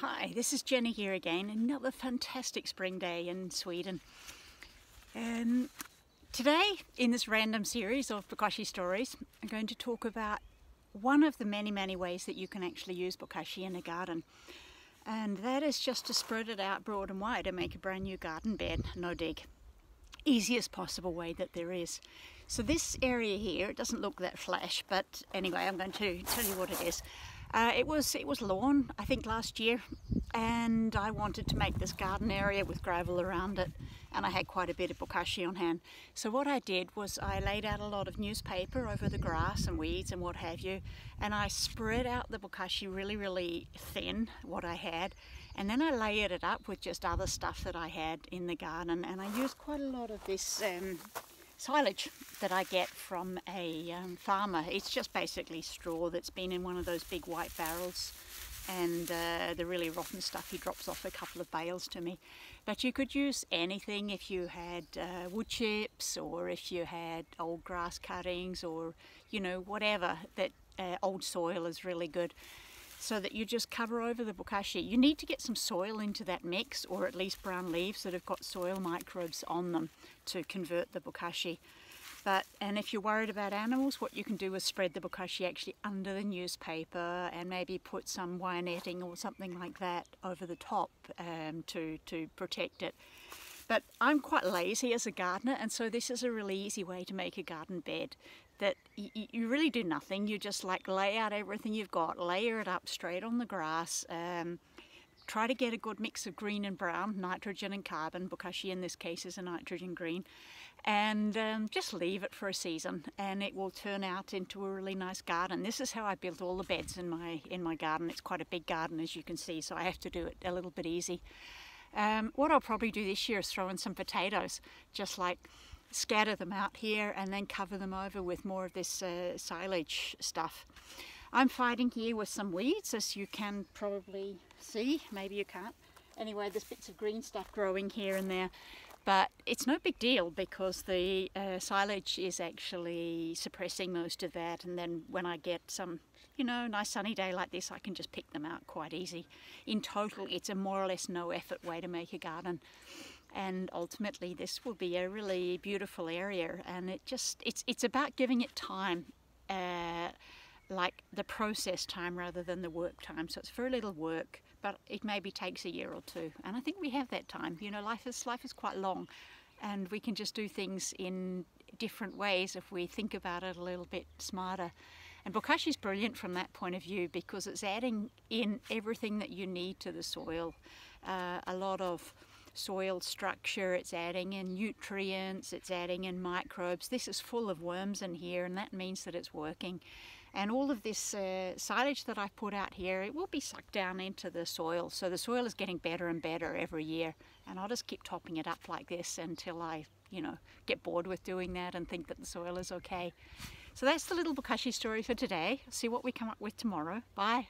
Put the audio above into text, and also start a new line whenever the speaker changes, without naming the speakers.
Hi, this is Jenny here again. Another fantastic spring day in Sweden. Today, in this random series of bokashi stories, I'm going to talk about one of the many ways that you can actually use bokashi in a garden. And that is just to spread it out broad and wide and make a brand new garden bed, no dig. Easiest possible way that there is. So this area here, it doesn't look that flash, but anyway, I'm going to tell you what it is. It was lawn, I think last year, and I wanted to make this garden area with gravel around it, and I had quite a bit of bokashi on hand. So what I did was I laid out a lot of newspaper over the grass and weeds and what have you, and I spread out the bokashi really thin, what I had, and then I layered it up with just other stuff that I had in the garden, and I used quite a lot of this silage that I get from a farmer. It's just basically straw that's been in one of those big white barrels, and the really rotten stuff he drops off a couple of bales to me. But you could use anything if you had wood chips, or if you had old grass cuttings, or you know, whatever. That old soil is really good, so that you just cover over the bokashi. You need to get some soil into that mix, or at least brown leaves that have got soil microbes on them to convert the bokashi. And if you're worried about animals, what you can do is spread the bokashi actually under the newspaper and maybe put some wire netting or something like that over the top to protect it. But I'm quite lazy as a gardener, and so this is a really easy way to make a garden bed. That you really do nothing, you just like lay out everything you've got, layer it up straight on the grass, try to get a good mix of green and brown, nitrogen and carbon. Bokashi in this case is a nitrogen green, and just leave it for a season and it will turn out into a really nice garden. This is how I built all the beds in my garden. It's quite a big garden, as you can see, so I have to do it a little bit easy. What I'll probably do this year is throw in some potatoes, just like scatter them out here and then cover them over with more of this silage stuff. I'm fighting here with some weeds, as you can probably see. Maybe you can't. Anyway, there's bits of green stuff growing here and there, but it's no big deal because the silage is actually suppressing most of that, and then when I get some, you know, nice sunny day like this, I can just pick them out quite easy. In total, it's a more or less no effort way to make a garden. And ultimately this will be a really beautiful area, and it's about giving it time, like the process time rather than the work time. So it's very little work, but it maybe takes a year or two, and I think we have that time. You know, life is quite long, and we can just do things in different ways if we think about it a little bit smarter. And bokashi is brilliant from that point of view because it's adding in everything that you need to the soil. A lot of soil structure, it's adding in nutrients, it's adding in microbes. This is full of worms in here, and that means that it's working. And all of this silage that I've put out here, it will be sucked down into the soil. So the soil is getting better and better every year. And I'll just keep topping it up like this until I, you know, get bored with doing that and think that the soil is okay. So that's the little bokashi story for today. See what we come up with tomorrow. Bye.